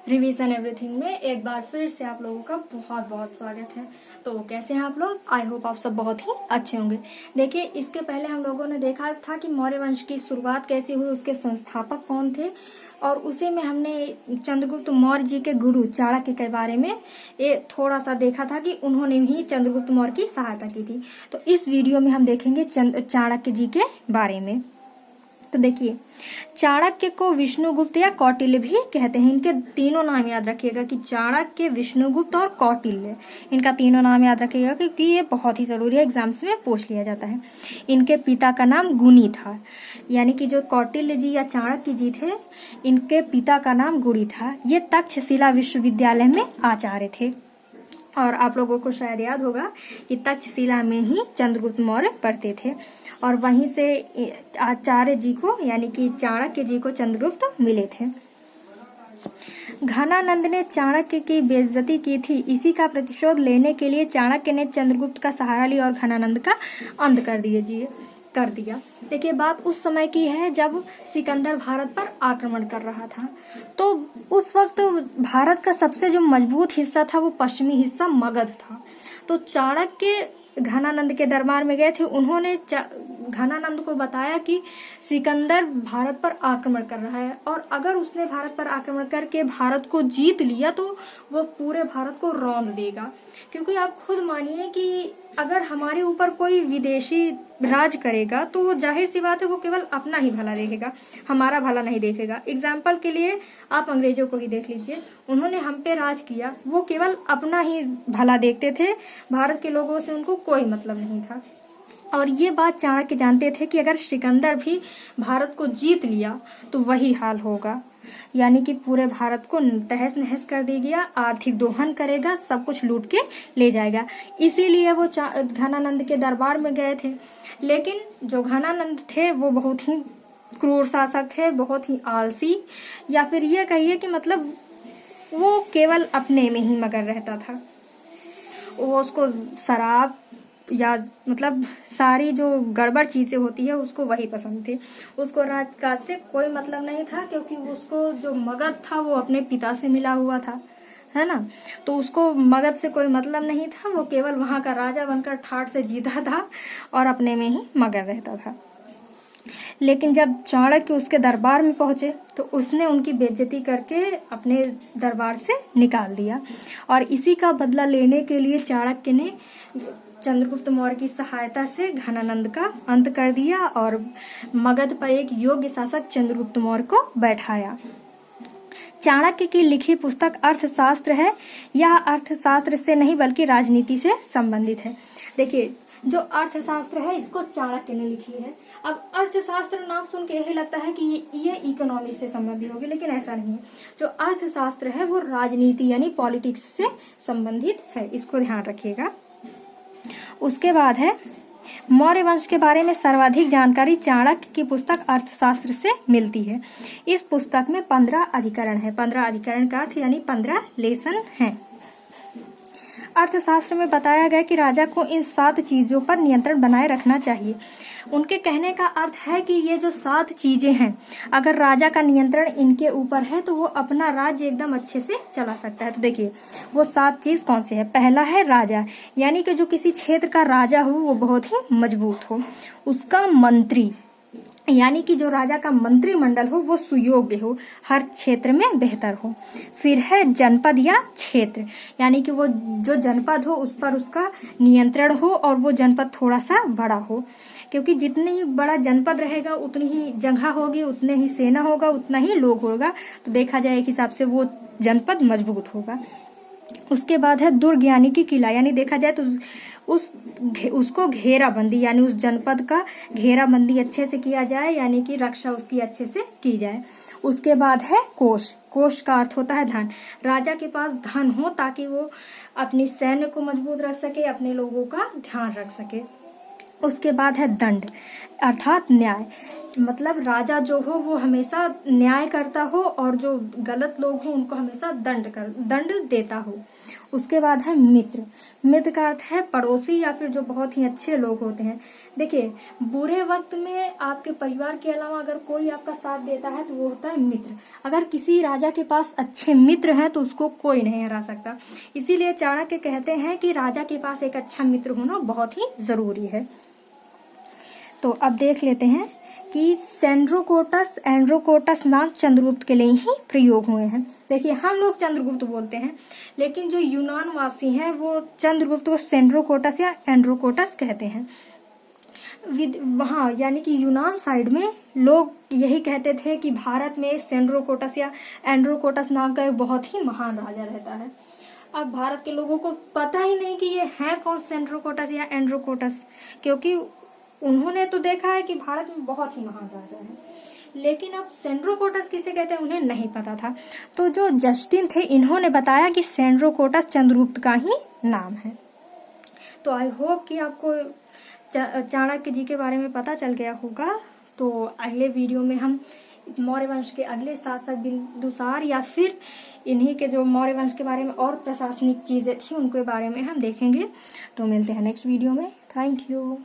Revision everything में एक बार फिर से आप लोगों का बहुत बहुत स्वागत है। तो कैसे हैं आप लोग? आई होप आप सब बहुत ही अच्छे होंगे। देखिए, इसके पहले हम लोगों ने देखा था कि मौर्य वंश की शुरुआत कैसी हुई, उसके संस्थापक कौन थे, और उसी में हमने चंद्रगुप्त मौर्य जी के गुरु चाणक्य के बारे में ये थोड़ा सा देखा था कि उन्होंने ही चंद्रगुप्त मौर्य की सहायता की थी। तो इस वीडियो में हम देखेंगे चाणक्य जी के बारे में। तो देखिए, चाणक्य को विष्णुगुप्त या कौटिल्य भी कहते हैं। इनके तीनों नाम याद रखिएगा कि चाणक्य, विष्णुगुप्त और कौटिल्य, इनका तीनों नाम याद रखिएगा क्योंकि ये बहुत ही जरूरी है, एग्जाम्स में पूछ लिया जाता है। इनके पिता का नाम गुणी था, यानी कि जो कौटिल्य जी या चाणक्य जी थे, इनके पिता का नाम गुणी था। ये तक्षशिला विश्वविद्यालय में आचार्य थे। और आप लोगों को शायद याद होगा कि तक्षशिला में ही चंद्रगुप्त मौर्य पढ़ते थे, और वहीं से आचार्य जी को यानी कि चाणक्य जी को चंद्रगुप्त मिले थे। घनानंद ने चाणक्य की बेइज्जती की थी। इसी का प्रतिशोध लेने के लिए चाणक्य ने चंद्रगुप्त का सहारा लिया और घनानंद का अंत कर दिया। देखिए, बात उस समय की है जब सिकंदर भारत पर आक्रमण कर रहा था। तो उस वक्त भारत का सबसे जो मजबूत हिस्सा था वो पश्चिमी हिस्सा मगध था। तो चाणक्य घनानंद के दरबार में गए थे। उन्होंने घनानंद को बताया कि सिकंदर भारत पर आक्रमण कर रहा है, और अगर उसने भारत पर आक्रमण करके भारत को जीत लिया तो वो पूरे भारत को रौंद देगा। क्योंकि आप खुद मानिए कि अगर हमारे ऊपर कोई विदेशी राज करेगा तो जाहिर सी बात है वो केवल अपना ही भला देखेगा, हमारा भला नहीं देखेगा। एग्जाम्पल के लिए आप अंग्रेजों को ही देख लीजिए, उन्होंने हम पे राज किया, वो केवल अपना ही भला देखते थे, भारत के लोगों से उनको कोई मतलब नहीं था। और ये बात चाणक्य जानते थे कि अगर सिकंदर भी भारत को जीत लिया तो वही हाल होगा, यानी कि पूरे भारत को तहस नहस कर देगा, आर्थिक दोहन करेगा, सब कुछ लूट के ले जाएगा। इसीलिए वो घनानंद के दरबार में गए थे। लेकिन जो घनानंद थे वो बहुत ही क्रूर शासक थे, बहुत ही आलसी, या फिर ये कहिए कि मतलब वो केवल अपने में ही मगन रहता था। वो उसको शराब या मतलब सारी जो गड़बड़ चीजें होती है उसको वही पसंद थी। उसको राजकाज से कोई मतलब नहीं था, क्योंकि उसको जो मगध था वो अपने पिता से मिला हुआ था, है ना। तो उसको मगध से कोई मतलब नहीं था, वो केवल वहां का राजा बनकर ठाठ से जीता था और अपने में ही मगन रहता था। लेकिन जब चाणक्य उसके दरबार में पहुंचे तो उसने उनकी बेइज्जती करके अपने दरबार से निकाल दिया, और इसी का बदला लेने के लिए चाणक्य ने चंद्रगुप्त मौर्य की सहायता से घनानंद का अंत कर दिया और मगध पर एक योग्य शासक चंद्रगुप्त मौर्य को बैठाया। चाणक्य की लिखी पुस्तक अर्थशास्त्र है। यह अर्थशास्त्र से नहीं बल्कि राजनीति से संबंधित है। देखिए, जो अर्थशास्त्र है इसको चाणक्य ने लिखी है। अब अर्थशास्त्र नाम सुन के यही लगता है कि ये इकोनॉमी से संबंधित होगी, लेकिन ऐसा नहीं है। जो अर्थशास्त्र है वो राजनीति यानी पॉलिटिक्स से संबंधित है, इसको ध्यान रखिएगा। उसके बाद है मौर्य वंश के बारे में सर्वाधिक जानकारी चाणक्य की पुस्तक अर्थशास्त्र से मिलती है। इस पुस्तक में 15 अधिकरण है। 15 अधिकरण का अर्थ यानी 15 लेसन हैं। अर्थशास्त्र में बताया गया कि राजा को इन 7 चीजों पर नियंत्रण बनाए रखना चाहिए। उनके कहने का अर्थ है कि ये जो 7 चीजें हैं, अगर राजा का नियंत्रण इनके ऊपर है तो वो अपना राज्य एकदम अच्छे से चला सकता है। तो देखिए, वो 7 चीज कौन सी है। पहला है राजा, यानी कि जो किसी क्षेत्र का राजा हो वो बहुत ही मजबूत हो। उसका मंत्री, यानी कि जो राजा का मंत्रिमंडल हो वो सुयोग्य हो, हर क्षेत्र में बेहतर हो। फिर है जनपद या क्षेत्र, यानी कि वो जो जनपद हो उस पर उसका नियंत्रण हो और वो जनपद थोड़ा सा बड़ा हो, क्योंकि जितनी बड़ा जनपद रहेगा उतनी ही जगह होगी, उतने ही सेना होगा, उतना ही लोग होगा, तो देखा जाए एक हिसाब से वो जनपद मजबूत होगा। उसके बाद है दुर्ग यानी कि किला, यानी देखा जाए तो उसको घेराबंदी, यानी उस जनपद का घेराबंदी अच्छे से किया जाए, यानी कि रक्षा उसकी अच्छे से की जाए। उसके बाद है कोष। कोष का अर्थ होता है धन। राजा के पास धन हो ताकि वो अपनी सैन्य को मजबूत रख सके, अपने लोगों का ध्यान रख सके। उसके बाद है दंड अर्थात न्याय। मतलब राजा जो हो वो हमेशा न्याय करता हो और जो गलत लोग हो उनको हमेशा दंड देता हो। उसके बाद है मित्र। मित्र का अर्थ है पड़ोसी या फिर जो बहुत ही अच्छे लोग होते हैं। देखिए, बुरे वक्त में आपके परिवार के अलावा अगर कोई आपका साथ देता है तो वो होता है मित्र। अगर किसी राजा के पास अच्छे मित्र हैं तो उसको कोई नहीं हरा सकता। इसीलिए चाणक्य कहते हैं कि राजा के पास एक अच्छा मित्र होना बहुत ही जरूरी है। तो अब देख लेते हैं कि एंड्रोकोटस नाम चंद्रगुप्त के लिए ही प्रयोग हुए हैं। देखिए, हम लोग चंद्रगुप्त बोलते हैं, लेकिन जो यूनान वासी हैं वो चंद्रगुप्त को सेंड्रोकोटस या एंड्रोकोटस कहते हैं। वहाँ यानी कि यूनान साइड में लोग यही कहते थे कि भारत में सेंड्रोकोटस या एंड्रोकोटस नाम का एक बहुत ही महान राजा रहता है। अब भारत के लोगों को पता ही नहीं कि ये है कौन सेंड्रोकोटस या एंड्रोकोटस, क्योंकि उन्होंने तो देखा है कि भारत में बहुत ही महान राजा है, लेकिन अब सेंड्रोकोटस किसे कहते हैं उन्हें नहीं पता था। तो जो जस्टिन थे इन्होंने बताया कि सेंड्रोकोटस चंद्रगुप्त का ही नाम है। तो आई होप कि आपको चाणक्य जी के बारे में पता चल गया होगा। तो अगले वीडियो में हम मौर्य वंश के अगले शासक बिंदुसार या फिर इन्हीं के जो मौर्य वंश के बारे में और प्रशासनिक चीजें थी उनके बारे में हम देखेंगे। तो मिलते हैं नेक्स्ट वीडियो में। Thank you.